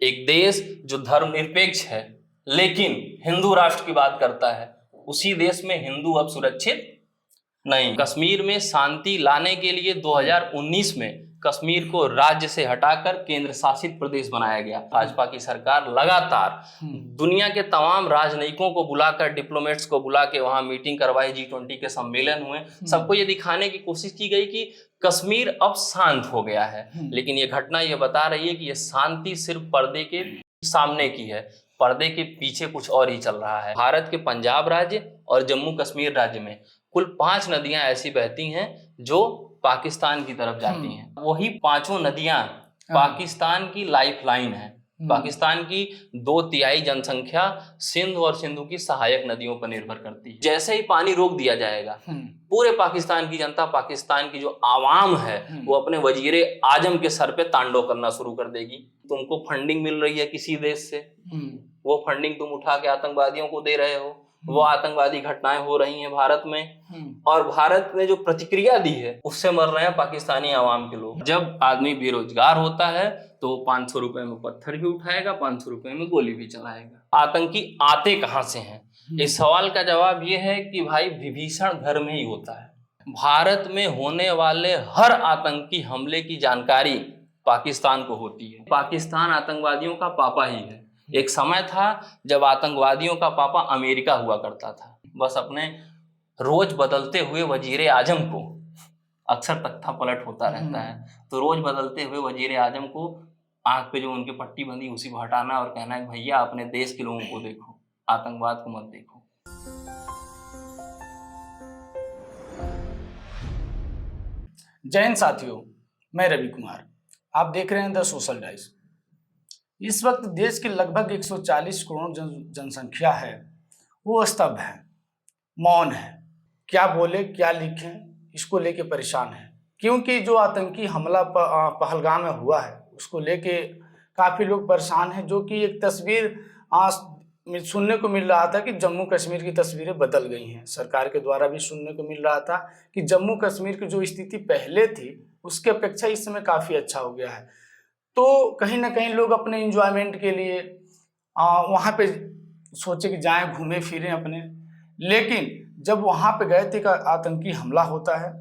एक देश जो धर्मनिरपेक्ष है लेकिन हिंदू राष्ट्र की बात करता है, उसी देश में हिंदू अब सुरक्षित नहीं। कश्मीर में शांति लाने के लिए 2019 में कश्मीर को राज्य से हटाकर केंद्र शासित प्रदेश बनाया गया। भाजपा की सरकार लगातार दुनिया के तमाम राजनयिकों को बुलाकर, डिप्लोमेट्स को बुला के वहां मीटिंग करवाई, G20 के सम्मेलन हुए, सबको ये दिखाने की कोशिश की गई कि कश्मीर अब शांत हो गया है। लेकिन ये घटना ये बता रही है कि ये शांति सिर्फ पर्दे के सामने की है, पर्दे के पीछे कुछ और ही चल रहा है। भारत के पंजाब राज्य और जम्मू कश्मीर राज्य में कुल 5 नदियां ऐसी बहती हैं जो पाकिस्तान की तरफ जाती हैं। वही 5 नदियां पाकिस्तान की लाइफलाइन है। पाकिस्तान की 2/3 जनसंख्या सिंध और सिंधु की सहायक नदियों पर निर्भर करती है। जैसे ही पानी रोक दिया जाएगा, पूरे पाकिस्तान की जनता, पाकिस्तान की जो आवाम है, वो अपने वजीरे आजम के सर पे तांडव करना शुरू कर देगी। तुमको फंडिंग मिल रही है किसी देश से, वो फंडिंग तुम उठा के आतंकवादियों को दे रहे हो, वो आतंकवादी घटनाएं हो रही हैं भारत में, और भारत ने जो प्रतिक्रिया दी है उससे मर रहे हैं पाकिस्तानी आवाम के लोग। जब आदमी बेरोजगार होता है तो 500 रुपए में पत्थर भी उठाएगा, 500 रुपए में गोली भी चलाएगा। आतंकी आते कहां से हैं? इस सवाल का जवाब ये है कि भाई विभीषण घर में ही होता है। भारत में होने वाले हर आतंकी हमले की जानकारी पाकिस्तान को होती है। पाकिस्तान आतंकवादियों का पापा ही है। एक समय था जब आतंकवादियों का पापा अमेरिका हुआ करता था। बस अपने रोज बदलते हुए वजीरे आजम को, अक्सर तख्ता पलट होता रहता है, तो रोज बदलते हुए वजीरे आजम को आंख पे जो उनकी पट्टी बंधी उसी को हटाना और कहना है भैया अपने देश के लोगों को देखो, आतंकवाद को मत देखो। जय हिंद साथियों, मैं रवि कुमार, आप देख रहे हैं द सोशल डाइस। इस वक्त देश की लगभग 140 करोड़ जनसंख्या है, वो स्तब्ध है, मौन है, क्या बोले क्या लिखें, इसको लेके परेशान है। क्योंकि जो आतंकी हमला पहलगाम में हुआ है उसको लेके काफ़ी लोग परेशान हैं। जो कि एक तस्वीर सुनने को मिल रहा था कि जम्मू कश्मीर की तस्वीरें बदल गई हैं। सरकार के द्वारा भी सुनने को मिल रहा था कि जम्मू कश्मीर की जो स्थिति पहले थी उसके अपेक्षा इस समय काफ़ी अच्छा हो गया है। तो कहीं ना कहीं लोग अपने एंजॉयमेंट के लिए वहाँ पे सोचे कि जाएं, घूमें फिरें अपने, लेकिन जब वहाँ पे गए थे का आतंकी हमला होता है।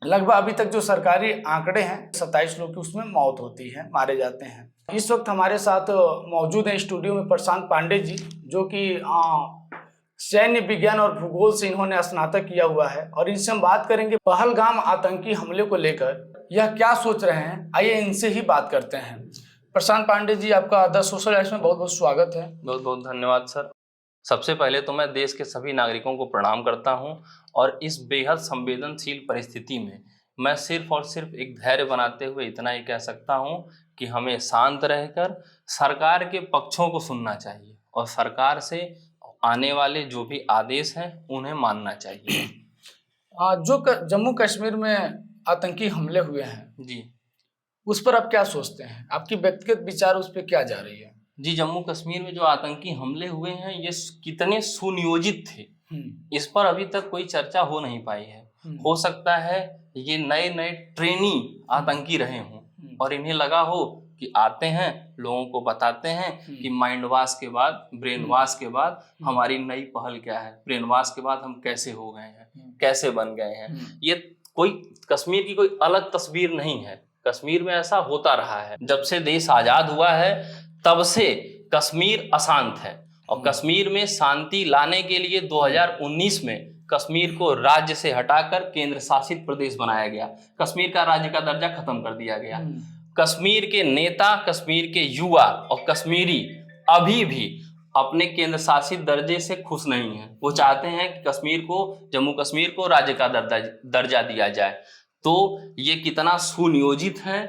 लगभग अभी तक जो सरकारी आंकड़े हैं 27 लोग की उसमें मौत होती है, मारे जाते हैं। इस वक्त हमारे साथ मौजूद हैं स्टूडियो में प्रशांत पांडे जी, जो कि सैन्य विज्ञान और भूगोल से इन्होंने स्नातक किया हुआ है, और इनसे हम बात करेंगे पहलगाम आतंकी हमले को लेकर यह क्या सोच रहे हैं। आइए इनसे ही बात करते हैं। प्रशांत पांडे जी, आपका द सोशल डाइस में बहुत बहुत स्वागत है। बहुत बहुत धन्यवाद सर। सबसे पहले तो मैं देश के सभी नागरिकों को प्रणाम करता हूं, और इस बेहद संवेदनशील परिस्थिति में मैं सिर्फ और सिर्फ एक धैर्य बनाते हुए इतना ही कह सकता हूं कि हमें शांत रहकर सरकार के पक्षों को सुनना चाहिए और सरकार से आने वाले जो भी आदेश हैं उन्हें मानना चाहिए। जो जम्मू कश्मीर में आतंकी हमले हुए हैं जी, उस पर आप क्या सोचते हैं? आपकी व्यक्तिगत विचार उस पर क्या जा रही है? जी, जम्मू कश्मीर में जो आतंकी हमले हुए हैं ये कितने सुनियोजित थे, इस पर अभी तक कोई चर्चा हो नहीं पाई है। हो सकता है ये नए नए ट्रेनी आतंकी रहे हों और इन्हें लगा हो कि आते हैं, लोगों को बताते हैं कि माइंड वॉश के बाद, ब्रेन वॉश के बाद हमारी नई पहल क्या है, ब्रेन वॉश के बाद हम कैसे हो गए हैं, कैसे बन गए हैं। ये कोई कश्मीर की कोई अलग तस्वीर नहीं है। कश्मीर में ऐसा होता रहा है। जब से देश आजाद हुआ है तब से कश्मीर अशांत है, और कश्मीर में शांति लाने के लिए 2019 में कश्मीर को राज्य से हटाकर केंद्र शासित प्रदेश बनाया गया। कश्मीर का राज्य का दर्जा खत्म कर दिया गया। कश्मीर के नेता, कश्मीर के युवा और कश्मीरी अभी भी अपने केंद्र शासित दर्जे से खुश नहीं है। वो चाहते हैं कि कश्मीर को, जम्मू कश्मीर को राज्य का दर्जा दिया जाए। तो ये कितना सुनियोजित है,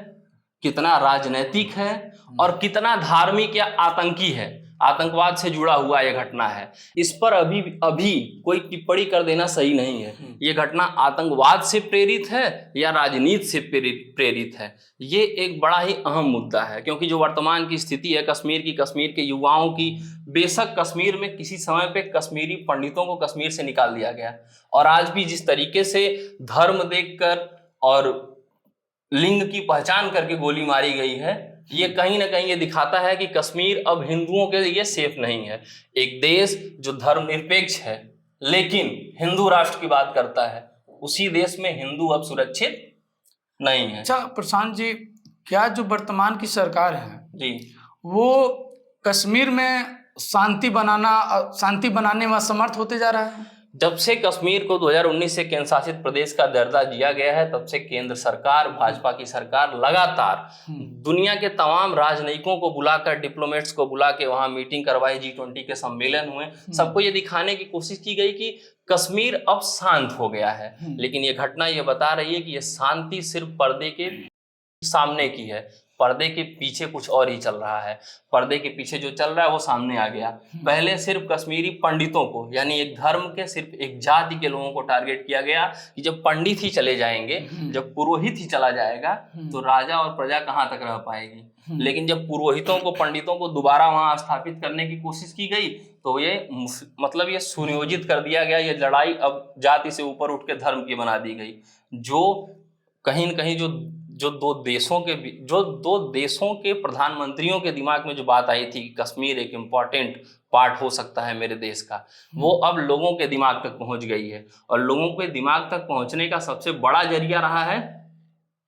कितना राजनैतिक है और कितना धार्मिक या आतंकी है, आतंकवाद से जुड़ा हुआ यह घटना है। इस पर अभी कोई टिप्पणी कर देना सही नहीं है। ये घटना आतंकवाद से प्रेरित है या राजनीति से प्रेरित है, ये एक बड़ा ही अहम मुद्दा है। क्योंकि जो वर्तमान की स्थिति है कश्मीर के युवाओं की, बेशक कश्मीर में किसी समय पे कश्मीरी पंडितों को कश्मीर से निकाल दिया गया, और आज भी जिस तरीके से धर्म देखकर और लिंग की पहचान करके गोली मारी गई है, ये कहीं ना कहीं ये दिखाता है कि कश्मीर अब हिंदुओं के लिए सेफ नहीं है। एक देश जो धर्मनिरपेक्ष है लेकिन हिंदू राष्ट्र की बात करता है, उसी देश में हिंदू अब सुरक्षित नहीं है। अच्छा प्रशांत जी, क्या जो वर्तमान की सरकार है जी, वो कश्मीर में शांति बनाने में असमर्थ होते जा रहा है? जब से कश्मीर को 2019 से केंद्र शासित प्रदेश का दर्जा दिया गया है, तब से केंद्र सरकार, भाजपा की सरकार लगातार दुनिया के तमाम राजनयिकों को बुलाकर, डिप्लोमेट्स को बुला के वहां मीटिंग करवाई, G20 के सम्मेलन हुए, सबको ये दिखाने की कोशिश की गई कि कश्मीर अब शांत हो गया है। लेकिन ये घटना ये बता रही है कि ये शांति सिर्फ पर्दे के सामने की है, पर्दे के पीछे कुछ और ही चल रहा है। पर्दे के पीछे जो चल रहा है वो सामने आ गया। पहले सिर्फ कश्मीरी पंडितों को, यानी एक धर्म के सिर्फ एक जाति के लोगों को टारगेट किया गया कि जब पंडित ही चले जाएंगे, जब पुरोहित ही चला जाएगा तो राजा और प्रजा कहाँ तक रह पाएगी। लेकिन जब पुरोहितों को, पंडितों को दोबारा वहां स्थापित करने की कोशिश की गई तो ये मतलब ये सुनियोजित कर दिया गया। ये लड़ाई अब जाति से ऊपर उठ के धर्म की बना दी गई। जो कहीं न कहीं जो दो देशों के प्रधानमंत्रियों के दिमाग में जो बात आई थी कि कश्मीर एक इम्पॉर्टेंट पार्ट हो सकता है मेरे देश का, वो अब लोगों के दिमाग तक पहुंच गई है। और लोगों के दिमाग तक पहुंचने का सबसे बड़ा जरिया रहा है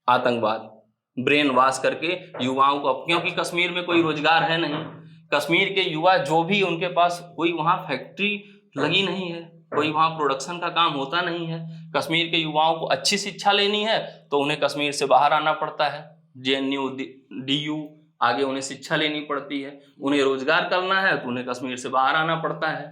आतंकवाद, ब्रेन वॉश करके युवाओं को। क्योंकि कश्मीर में कोई रोजगार है नहीं, कश्मीर के युवा जो भी, उनके पास कोई वहाँ फैक्ट्री लगी नहीं है, कोई वहाँ प्रोडक्शन का काम होता नहीं है। कश्मीर के युवाओं को अच्छी शिक्षा लेनी है तो उन्हें कश्मीर से बाहर आना पड़ता है, JNU, DU, आगे उन्हें शिक्षा लेनी पड़ती है। उन्हें रोजगार करना है तो उन्हें कश्मीर से बाहर आना पड़ता है।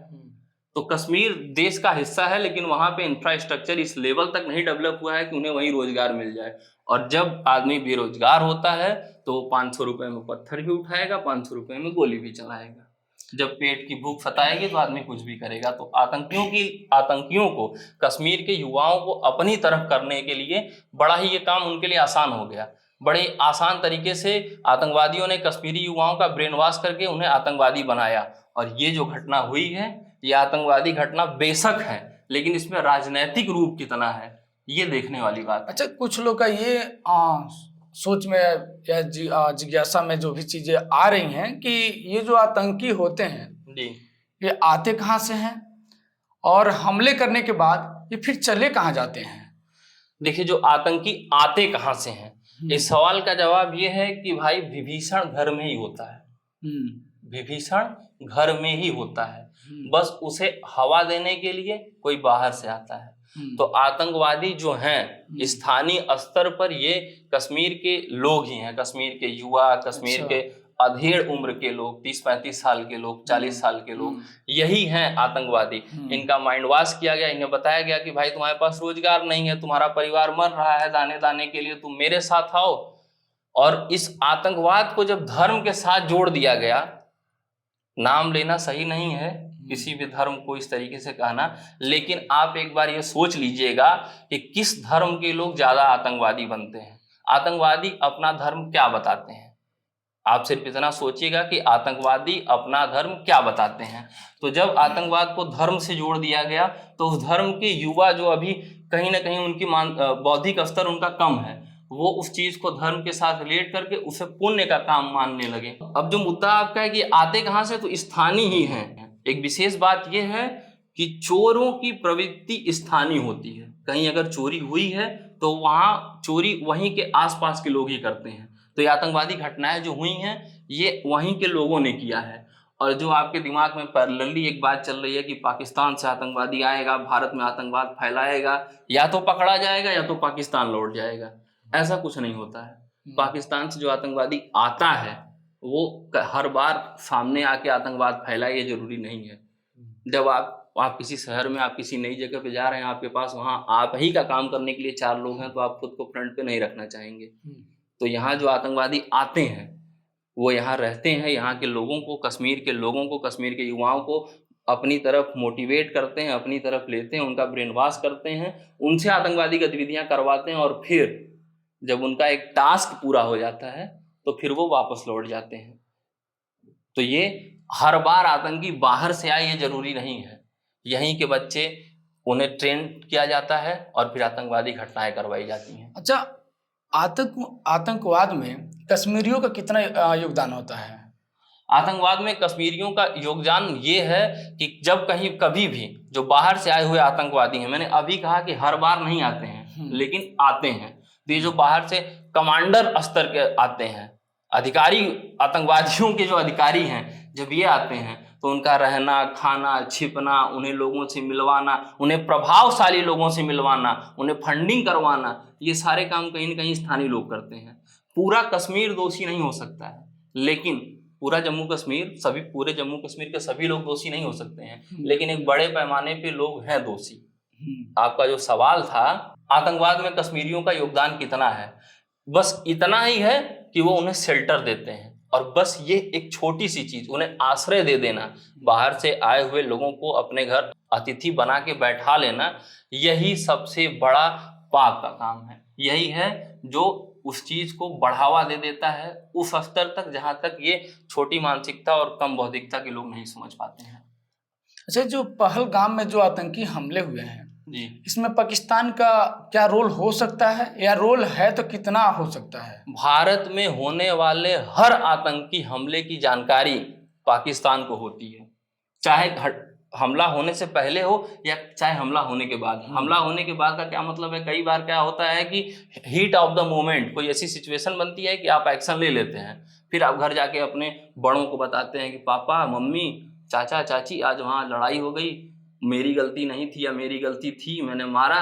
तो कश्मीर देश का हिस्सा है लेकिन वहाँ पे इंफ्रास्ट्रक्चर इस लेवल तक नहीं डेवलप हुआ है कि उन्हें वहीं रोजगार मिल जाए। और जब आदमी बेरोजगार होता है तो 500 रुपए में पत्थर भी उठाएगा, 500 रुपए में गोली भी चलाएगा। जब पेट की भूख सताएगी तो आदमी कुछ भी करेगा। तो आतंकियों को, कश्मीर के युवाओं को अपनी तरफ करने के लिए बड़ा ही ये काम उनके लिए आसान हो गया। बड़े आसान तरीके से आतंकवादियों ने कश्मीरी युवाओं का ब्रेन वॉश करके उन्हें आतंकवादी बनाया। और ये जो घटना हुई है, ये आतंकवादी घटना बेशक है लेकिन इसमें राजनैतिक रूप कितना है ये देखने वाली बात है। अच्छा, कुछ लोग का ये सोच में या जिज्ञासा में जो भी चीजें आ रही हैं कि ये जो आतंकी होते हैं जी, ये आते कहाँ से हैं और हमले करने के बाद ये फिर चले कहाँ जाते हैं? देखिए, जो आतंकी आते कहाँ से हैं, इस सवाल का जवाब ये है कि भाई विभीषण घर में ही होता है। विभीषण घर में ही होता है, बस उसे हवा देने के लिए कोई बाहर से आता है। तो आतंकवादी जो हैं स्थानीय स्तर पर ये कश्मीर के लोग ही हैं, कश्मीर के युवा, कश्मीर के अधेड़ उम्र के लोग, 30-35 साल के लोग, 40 साल के लोग, यही हैं आतंकवादी। इनका माइंड वॉश किया गया, इन्हें बताया गया कि भाई तुम्हारे पास रोजगार नहीं है, तुम्हारा परिवार मर रहा है दाने दाने के लिए, तुम मेरे साथ आओ। और इस आतंकवाद को जब धर्म के साथ जोड़ दिया गया, नाम लेना सही नहीं है किसी भी धर्म को इस तरीके से कहना, लेकिन आप एक बार ये सोच लीजिएगा कि किस धर्म के लोग ज्यादा आतंकवादी बनते हैं। आतंकवादी अपना धर्म क्या बताते हैं, आप सिर्फ इतना सोचिएगा कि आतंकवादी अपना धर्म क्या बताते हैं। तो जब आतंकवाद को धर्म से जोड़ दिया गया तो उस धर्म के युवा जो अभी कहीं ना कहीं उनकी बौद्धिक स्तर उनका कम है, वो उस चीज को धर्म के साथ रिलेट करके उसे पुण्य का काम मानने लगे। अब जो मुद्दा आपका है कि आते कहाँ से, तो स्थानीय ही हैं। एक विशेष बात यह है कि चोरों की प्रवृत्ति स्थानीय होती है। कहीं अगर चोरी हुई है तो वहाँ चोरी वहीं के आसपास के लोग ही करते हैं। तो ये आतंकवादी घटनाएं जो हुई हैं ये वहीं के लोगों ने किया है। और जो आपके दिमाग में पैरेलली एक बात चल रही है कि पाकिस्तान से आतंकवादी आएगा, भारत में आतंकवाद फैलाएगा, या तो पकड़ा जाएगा या तो पाकिस्तान लौट जाएगा, ऐसा कुछ नहीं होता है। पाकिस्तान से जो आतंकवादी आता है वो हर बार सामने आके आतंकवाद फैलाए, ये जरूरी नहीं है। जब आप किसी शहर में, आप किसी नई जगह पे जा रहे हैं, आपके पास वहाँ आप ही का काम करने के लिए 4 लोग हैं, तो आप खुद को फ्रंट पे नहीं रखना चाहेंगे। तो यहाँ जो आतंकवादी आते हैं वो यहाँ रहते हैं, यहाँ के लोगों को, कश्मीर के लोगों को, कश्मीर के युवाओं को अपनी तरफ मोटिवेट करते हैं, अपनी तरफ लेते हैं, उनका ब्रेन वॉश करते हैं, उनसे आतंकवादी गतिविधियां करवाते हैं। और फिर जब उनका एक टास्क पूरा हो जाता है तो फिर वो वापस लौट जाते हैं। तो ये हर बार आतंकी बाहर से आए ये जरूरी नहीं है, यहीं के बच्चे, उन्हें ट्रेन किया जाता है और फिर आतंकवादी घटनाएं करवाई जाती हैं। अच्छा, आतंकवाद में कश्मीरियों का कितना योगदान होता है? आतंकवाद में कश्मीरियों का योगदान ये है कि जब कभी भी जो बाहर से आए हुए आतंकवादी हैं, मैंने अभी कहा कि हर बार नहीं आते हैं लेकिन आते हैं, तो ये जो बाहर से कमांडर स्तर के आते हैं, अधिकारी, आतंकवादियों के जो अधिकारी हैं, जब ये आते हैं तो उनका रहना, खाना, छिपना, उन्हें लोगों से मिलवाना, उन्हें प्रभावशाली लोगों से मिलवाना, उन्हें फंडिंग करवाना, ये सारे काम कहीं न कहीं स्थानीय लोग करते हैं। पूरा कश्मीर दोषी नहीं हो सकता है, लेकिन पूरा जम्मू कश्मीर, पूरे जम्मू कश्मीर के सभी लोग दोषी नहीं हो सकते हैं, लेकिन एक बड़े पैमाने पे लोग हैं दोषी। आपका जो सवाल था, आतंकवाद में कश्मीरियों का योगदान कितना है, बस इतना ही है कि वो उन्हें शेल्टर देते हैं, और बस ये एक छोटी सी चीज, उन्हें आश्रय दे देना, बाहर से आए हुए लोगों को अपने घर अतिथि बना के बैठा लेना, यही सबसे बड़ा पाप का काम है। यही है जो उस चीज को बढ़ावा दे देता है उस स्तर तक जहां तक ये छोटी मानसिकता और कम बौद्धिकता के लोग नहीं समझ पाते हैं। अच्छा, जो पहलगाम में जो आतंकी हमले हुए हैं जी, इसमें पाकिस्तान का क्या रोल हो सकता है, या रोल है तो कितना हो सकता है? भारत में होने वाले हर आतंकी हमले की जानकारी पाकिस्तान को होती है, चाहे हमला होने से पहले हो या चाहे हमला होने के बाद। हमला होने के बाद का क्या मतलब है, कई बार क्या होता है कि हीट ऑफ द मोमेंट कोई ऐसी सिचुएशन बनती है कि आप एक्शन ले लेते हैं, फिर आप घर जाके अपने बड़ों को बताते हैं कि पापा, मम्मी, चाचा, चाची, आज वहाँ लड़ाई हो गई, मेरी गलती नहीं थी या मेरी गलती थी, मैंने मारा।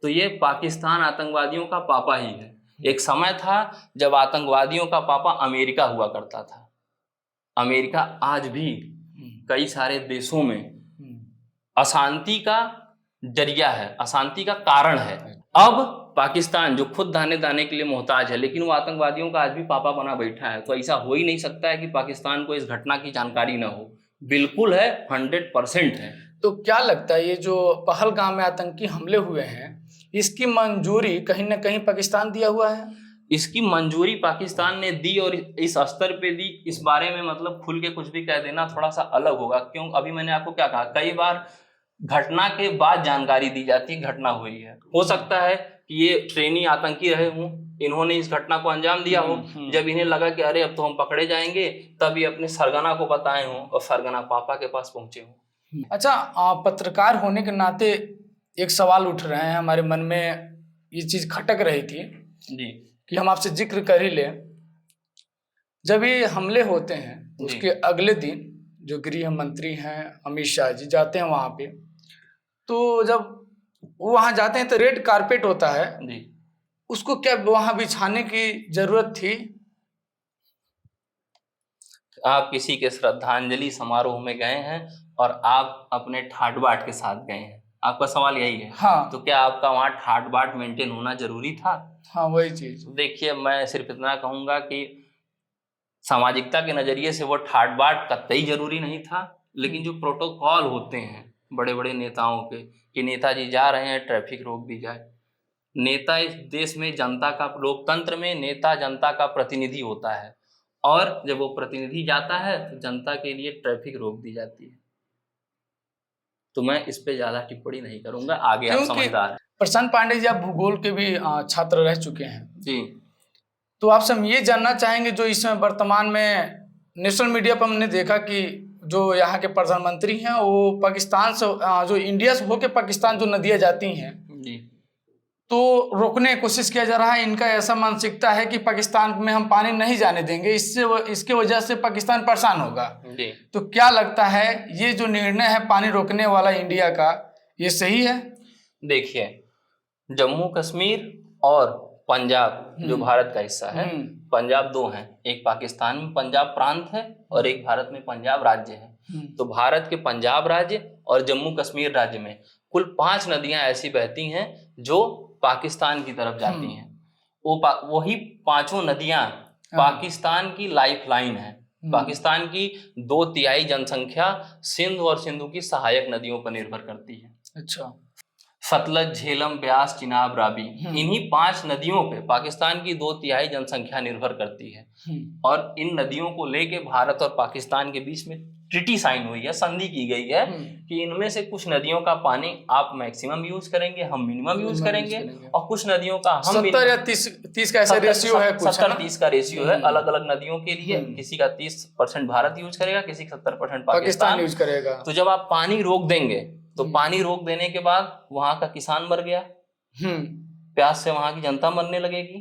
तो ये पाकिस्तान आतंकवादियों का पापा ही है। एक समय था जब आतंकवादियों का पापा अमेरिका हुआ करता था। अमेरिका आज भी कई सारे देशों में अशांति का जरिया है, अशांति का कारण है। अब पाकिस्तान जो खुद दाने दाने के लिए मोहताज है, लेकिन वो आतंकवादियों का आज भी पापा बना बैठा है। तो ऐसा हो ही नहीं सकता है कि पाकिस्तान को इस घटना की जानकारी न हो। बिल्कुल है, 100% है। तो क्या लगता है ये जो पहलगाम में आतंकी हमले हुए हैं, इसकी मंजूरी कहीं ना कहीं पाकिस्तान दिया हुआ है? इसकी मंजूरी पाकिस्तान ने दी, और इस स्तर पे दी, इस बारे में मतलब खुल के कुछ भी कह देना थोड़ा सा अलग होगा। क्यों? अभी मैंने आपको क्या कहा, कई बार घटना के बाद जानकारी दी जाती है घटना हुई है। हो सकता है कि ये ट्रेनी आतंकी रहे हों, इन्होंने इस घटना को अंजाम दिया हो, जब इन्हें लगा कि अरे अब तो हम पकड़े जाएंगे, तब ये अपने सरगना को बताए हों और सरगना पापा के पास पहुंचे हों। अच्छा, पत्रकार होने के नाते एक सवाल उठ रहे हैं हमारे मन में, ये चीज खटक रही थी जी, कि हम आपसे जिक्र कर ही ले। जब ये हमले होते हैं उसके अगले दिन जो गृह मंत्री हैं अमित शाह जी जाते हैं वहां पे, तो जब वो वहां जाते हैं तो रेड कारपेट होता है जी, उसको क्या वहां बिछाने की जरूरत थी? आप किसी के श्रद्धांजलि समारोह में गए हैं और आप अपने ठाट बाट के साथ गए हैं, आपका सवाल यही है। हाँ, तो क्या आपका वहाँ ठाट बाट मेंटेन होना जरूरी था? हाँ, वही चीज। देखिए, मैं सिर्फ इतना कहूंगा कि सामाजिकता के नजरिए से वो ठाट बाट कतई जरूरी नहीं था, लेकिन जो प्रोटोकॉल होते हैं बड़े बड़े नेताओं के, कि नेताजी जा रहे हैं, ट्रैफिक रोक दी जाए। नेता इस देश में जनता का, लोकतंत्र में नेता जनता का प्रतिनिधि होता है, और जब वो प्रतिनिधि जाता है तो जनता के लिए ट्रैफिक रोक दी जाती है। तो मैं इस पे ज्यादा टिप्पणी नहीं करूंगा, आगे आप समझदार हैं। प्रशांत पांडे जी, आप भूगोल के भी छात्र रह चुके हैं जी, तो आपसे हम ये जानना चाहेंगे, जो इस समय वर्तमान में नेशनल मीडिया पर हमने देखा कि जो यहाँ के प्रधानमंत्री हैं वो पाकिस्तान से, जो इंडिया से होके पाकिस्तान जो नदियाँ जाती हैं जी, तो रोकने की कोशिश किया जा रहा है। इनका ऐसा मानसिकता है कि पाकिस्तान में हम पानी नहीं जाने देंगे, इसके वजह से पाकिस्तान परेशान होगा। जी। तो क्या लगता है ये जो निर्णय है पानी रोकने वाला इंडिया का, ये सही है? देखिए, जम्मू कश्मीर और पंजाब जो भारत का हिस्सा है, पंजाब दो हैं, एक पाकिस्तान में पंजाब प्रांत है और एक भारत में पंजाब राज्य है। तो भारत के पंजाब राज्य और जम्मू कश्मीर राज्य में कुल 5 नदियां ऐसी बहती हैं जो पाकिस्तान की तरफ जाती हैं। वही 5 नदियां पाकिस्तान की लाइफलाइन है। पाकिस्तान की 2/3 जनसंख्या सिंध और सिंधु की सहायक नदियों पर निर्भर करती है। अच्छा, सतलज, झेलम, ब्यास, चिनाब, रावी, इन्हीं 5 नदियों पे पाकिस्तान की 2/3 जनसंख्या निर्भर करती है। और इन नदियों को लेके भारत और पाकिस्तान के बीच में ट्रीटी साइन हुई है, संधि की गई है कि इनमें से कुछ नदियों का पानी आप मैक्सिमम यूज करेंगे, हम मिनिमम यूज करेंगे, और कुछ नदियों का हम 70 या 30 का ऐसा रेशियो है, कुछ 70-30 का रेशियो है अलग अलग नदियों के लिए। किसी का 30% भारत यूज करेगा, किसी का 70% पाकिस्तान यूज करेगा। तो जब आप पानी रोक देंगे तो पानी रोक देने के बाद वहां का किसान मर गया, प्यास से वहां की जनता मरने लगेगी।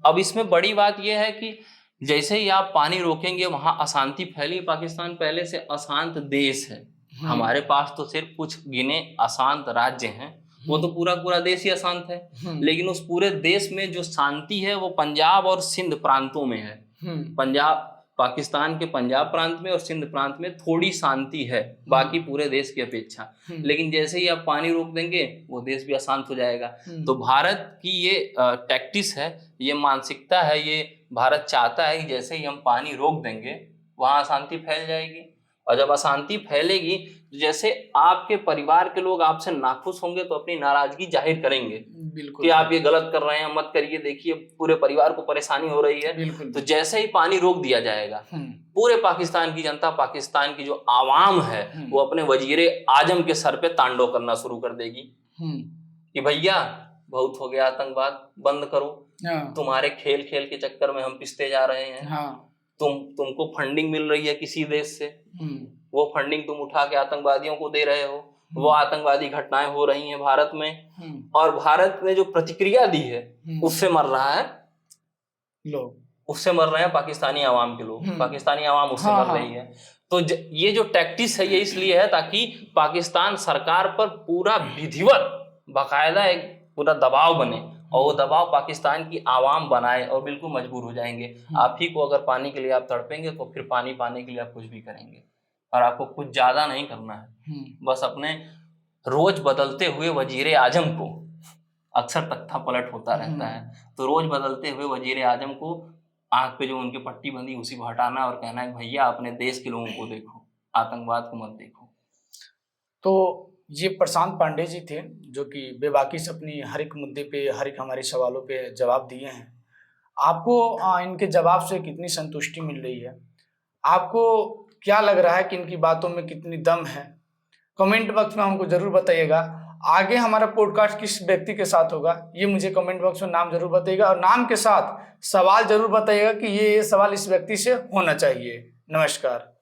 अब इसमें बड़ी बात यह है कि जैसे ही आप पानी रोकेंगे वहां अशांति फैली। पाकिस्तान पहले से अशांत देश है, हमारे पास तो सिर्फ कुछ गिने अशांत राज्य हैं, वो तो पूरा पूरा देश ही अशांत है। लेकिन उस पूरे देश में जो शांति है वो पंजाब और सिंध प्रांतों में है। पंजाब, पाकिस्तान के पंजाब प्रांत में और सिंध प्रांत में थोड़ी शांति है बाकी पूरे देश की अपेक्षा। लेकिन जैसे ही आप पानी रोक देंगे वो देश भी अशांत हो जाएगा। तो भारत की ये टैक्टिस है, ये मानसिकता है, ये भारत चाहता है कि जैसे ही हम पानी रोक देंगे वहां अशांति फैल जाएगी। और जब अशांति फैलेगी तो जैसे आपके परिवार के लोग आपसे नाखुश होंगे तो अपनी नाराजगी जाहिर करेंगे कि आप ये गलत कर रहे हैं, मत करिए, देखिए पूरे परिवार को परेशानी हो रही है। तो जैसे ही पानी रोक दिया जाएगा पूरे पाकिस्तान की जनता, पाकिस्तान की जो आवाम है वो अपने वजीरे आजम के सर पे तांडव करना शुरू कर देगी कि भैया बहुत हो गया आतंकवाद, बंद करो, तुम्हारे खेल खेल के चक्कर में हम पिसते जा रहे हैं। तुमको फंडिंग मिल रही है किसी देश से, वो फंडिंग तुम उठा के आतंकवादियों को दे रहे हो, वो आतंकवादी घटनाएं हो रही हैं भारत में, और भारत ने जो प्रतिक्रिया दी है उससे मर रहा है लोग, उससे मर रहे हैं पाकिस्तानी आवाम के लोग, पाकिस्तानी आवाम उससे मर रही है। तो ये जो टैक्टिस है ये इसलिए है ताकि पाकिस्तान सरकार पर पूरा विधिवत बाकायदा एक पूरा दबाव बने, और वो दबाव पाकिस्तान की आवाम बनाए और बिल्कुल मजबूर हो जाएंगे। आप ही को अगर पानी के लिए आप तड़पेंगे तो फिर पानी पाने के लिए आप कुछ भी करेंगे, और आपको कुछ ज्यादा नहीं करना है, बस अपने रोज बदलते हुए वजीरे आजम को, अक्सर तख्ता पलट होता रहता है, तो रोज बदलते हुए वजीरे आजम को आंख पे जो उनकी पट्टी बंधी उसी को हटाना और कहना है भैया अपने देश के लोगों को देखो, आतंकवाद को मत देखो। तो ये प्रशांत पांडे जी थे जो कि बेबाकी से अपनी हर एक मुद्दे पे, हर एक हमारे सवालों पे जवाब दिए हैं। आपको इनके जवाब से कितनी संतुष्टि मिल रही है? आपको क्या लग रहा है कि इनकी बातों में कितनी दम है? कमेंट बॉक्स में हमको जरूर बताइएगा। आगे हमारा पॉडकास्ट किस व्यक्ति के साथ होगा ये मुझे कमेंट बॉक्स में नाम जरूर बताइएगा, और नाम के साथ सवाल जरूर बताइएगा कि ये सवाल इस व्यक्ति से होना चाहिए। नमस्कार।